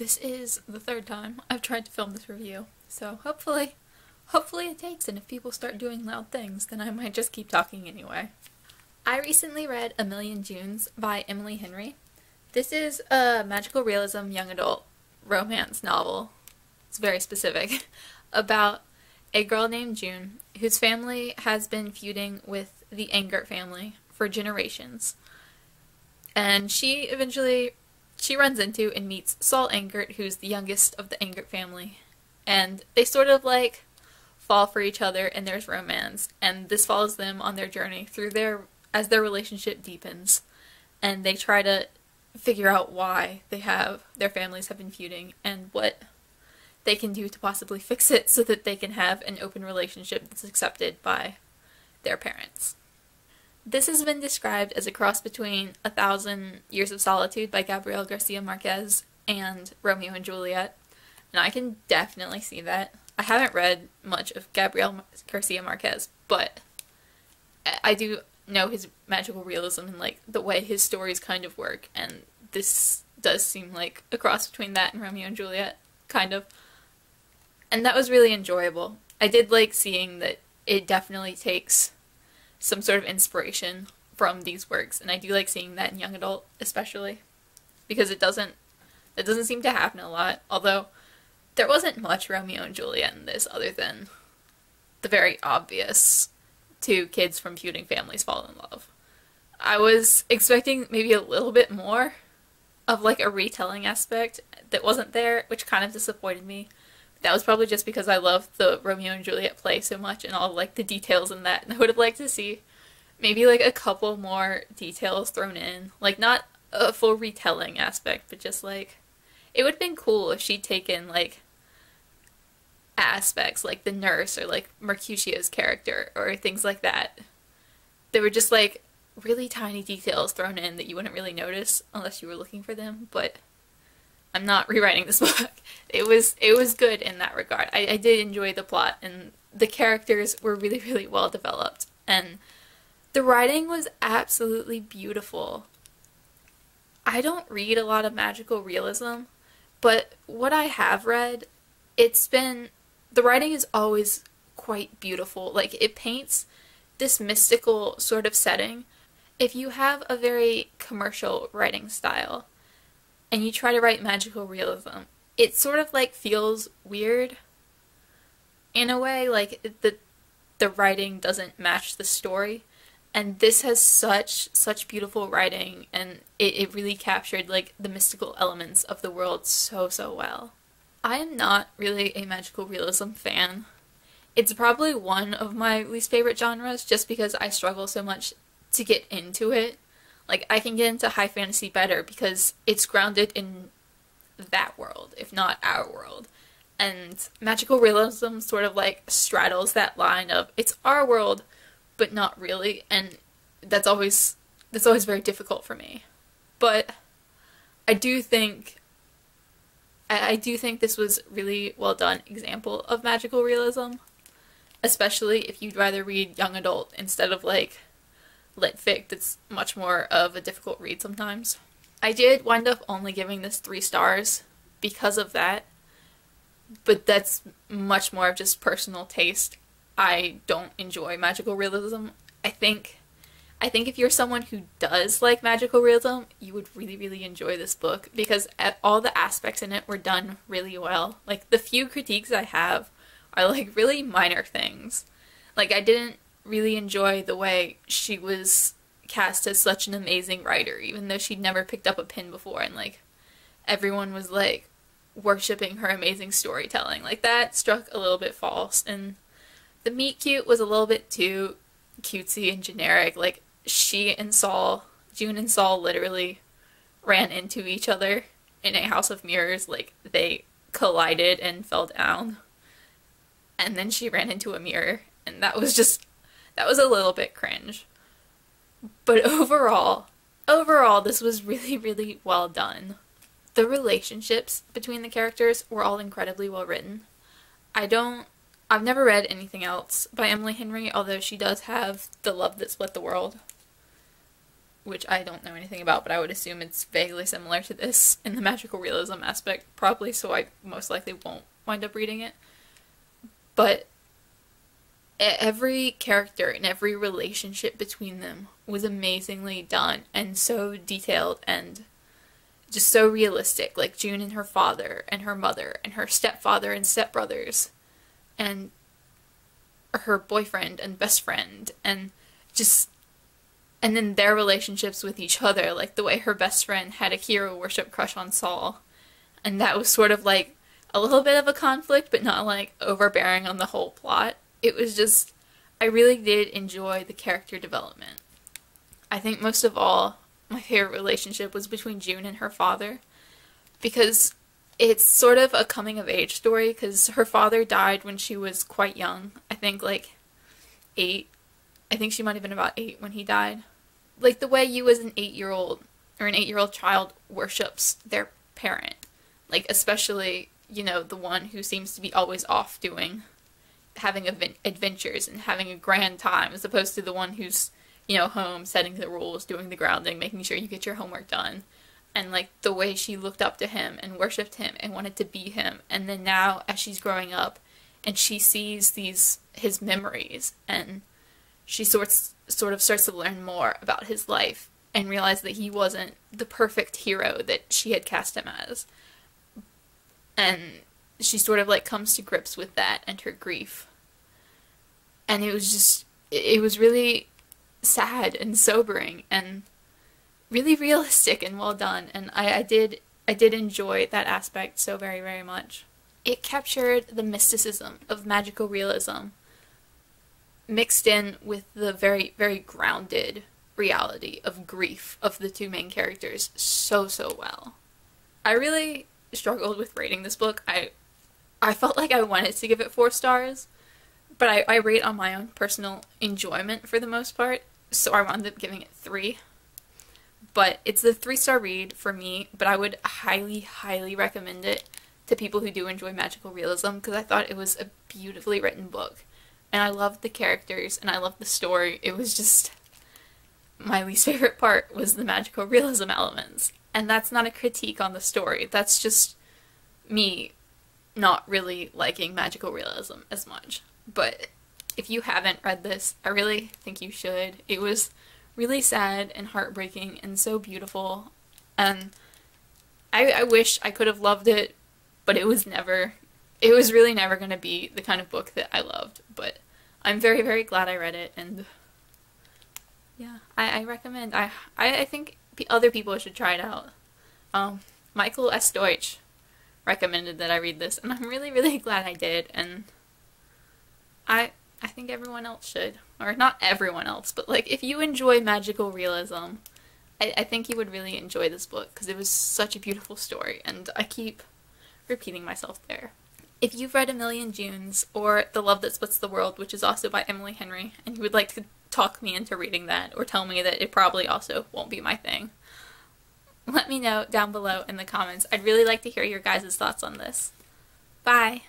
This is the third time I've tried to film this review, so hopefully it takes, and if people start doing loud things, then I might just keep talking anyway. I recently read A Million Junes by Emily Henry. This is a magical realism young adult romance novel. It's very specific. About a girl named June whose family has been feuding with the Angert family for generations. And she runs into and meets Saul Angert, who's the youngest of the Angert family. And they sort of like fall for each other, and there's romance. And this follows them on their journey through as their relationship deepens. And they try to figure out why their families have been feuding and what they can do to possibly fix it so that they can have an open relationship that's accepted by their parents. This has been described as a cross between 1,000 Years of Solitude by Gabriel Garcia Marquez and Romeo and Juliet, and I can definitely see that. I haven't read much of Gabriel Garcia Marquez, but I do know his magical realism and like the way his stories kind of work, and this does seem like a cross between that and Romeo and Juliet, kind of. And that was really enjoyable. I did like seeing that it definitely takes some sort of inspiration from these works, and I do like seeing that in young adult especially, because it doesn't seem to happen a lot, although there wasn't much Romeo and Juliet in this other than the very obvious two kids from feuding families fall in love. I was expecting maybe a little bit more of like a retelling aspect that wasn't there, which kind of disappointed me. That was probably just because I love the Romeo and Juliet play so much and all like the details in that, and I would have liked to see maybe like a couple more details thrown in. Like not a full retelling aspect, but just like it would have been cool if she'd taken like aspects like the nurse or like Mercutio's character or things like that. There were just like really tiny details thrown in that you wouldn't really notice unless you were looking for them, but I'm not rewriting this book. It was good in that regard. I did enjoy the plot, and the characters were really, really well developed, and the writing was absolutely beautiful. I don't read a lot of magical realism, but what I have read, the writing is always quite beautiful. Like, it paints this mystical sort of setting. If you have a very commercial writing style, and you try to write magical realism, it sort of like feels weird in a way, like the writing doesn't match the story. And this has such beautiful writing, and it really captured like the mystical elements of the world so well. I am not really a magical realism fan. It's probably one of my least favorite genres just because I struggle so much to get into it. Like, I can get into high fantasy better because it's grounded in that world, if not our world. And magical realism sort of like straddles that line of it's our world, but not really, and that's always very difficult for me. But I do think this was really well done example of magical realism, especially if you'd rather read young adult instead of like lit fic that's much more of a difficult read sometimes. I did wind up only giving this 3 stars because of that, but that's much more of just personal taste. I don't enjoy magical realism. I think if you're someone who does like magical realism, you would really enjoy this book because all the aspects in it were done really well. Like, the few critiques I have are like really minor things. Like, I didn't really enjoy the way she was cast as such an amazing writer, even though she'd never picked up a pen before, and like everyone was like worshipping her amazing storytelling. Like, that struck a little bit false, and the meet cute was a little bit too cutesy and generic. Like, June and Saul literally ran into each other in a house of mirrors. Like, they collided and fell down, and then she ran into a mirror, and that was a little bit cringe. But overall, this was really well done. The relationships between the characters were all incredibly well written. I've never read anything else by Emily Henry, although she does have The Love That Split the World. which I don't know anything about, but I would assume it's vaguely similar to this in the magical realism aspect, probably, so I most likely won't wind up reading it. But every character and every relationship between them was amazingly done and so detailed and just so realistic. Like June and her father and her mother and her stepfather and stepbrothers and her boyfriend and best friend, and then their relationships with each other, like the way her best friend had a hero worship crush on Saul, and that was sort of like a little bit of a conflict, but not like overbearing on the whole plot. It was just, I really did enjoy the character development. I think most of all, my favorite relationship was between June and her father, because it's sort of a coming-of-age story, because her father died when she was quite young. I think, like, 8. I think she might have been about 8 when he died. Like, the way you as an 8-year-old, or an 8-year-old child, worships their parent. Like, especially, you know, the one who seems to be always off having adventures and having a grand time, as opposed to the one who's, you know, home, setting the rules, doing the grounding, making sure you get your homework done. And, like, the way she looked up to him and worshipped him and wanted to be him. And then now, as she's growing up, and she sees his memories, and she sort of starts to learn more about his life and realize that he wasn't the perfect hero that she had cast him as. And she sort of, like, comes to grips with that and her grief. And it was really sad and sobering and really realistic and well done, and I did enjoy that aspect so very, very much. It captured the mysticism of magical realism mixed in with the very, very grounded reality of grief of the two main characters so well. I really struggled with rating this book. I felt like I wanted to give it 4 stars, but I rate on my own personal enjoyment for the most part, so I wound up giving it 3. But it's a 3-star read for me, but I would highly, highly recommend it to people who do enjoy magical realism, because I thought it was a beautifully written book. And I loved the characters, and I loved the story. It was just, my least favorite part was the magical realism elements. And that's not a critique on the story. That's just me not really liking magical realism as much. But if you haven't read this, I really think you should. It was really sad and heartbreaking and so beautiful, and I wish I could have loved it, but it was really never going to be the kind of book that I loved. But I'm very, very glad I read it, and yeah, I recommend. I think other people should try it out. Michael S. Deutsch recommended that I read this, and I'm really, really glad I did, and I think everyone else should. Or not everyone else, but like if you enjoy magical realism, I think you would really enjoy this book, because it was such a beautiful story, and I keep repeating myself there. If you've read A Million Junes, or The Love That Splits the World, which is also by Emily Henry, and you would like to talk me into reading that, or tell me that it probably also won't be my thing, let me know down below in the comments. I'd really like to hear your guys' thoughts on this. Bye!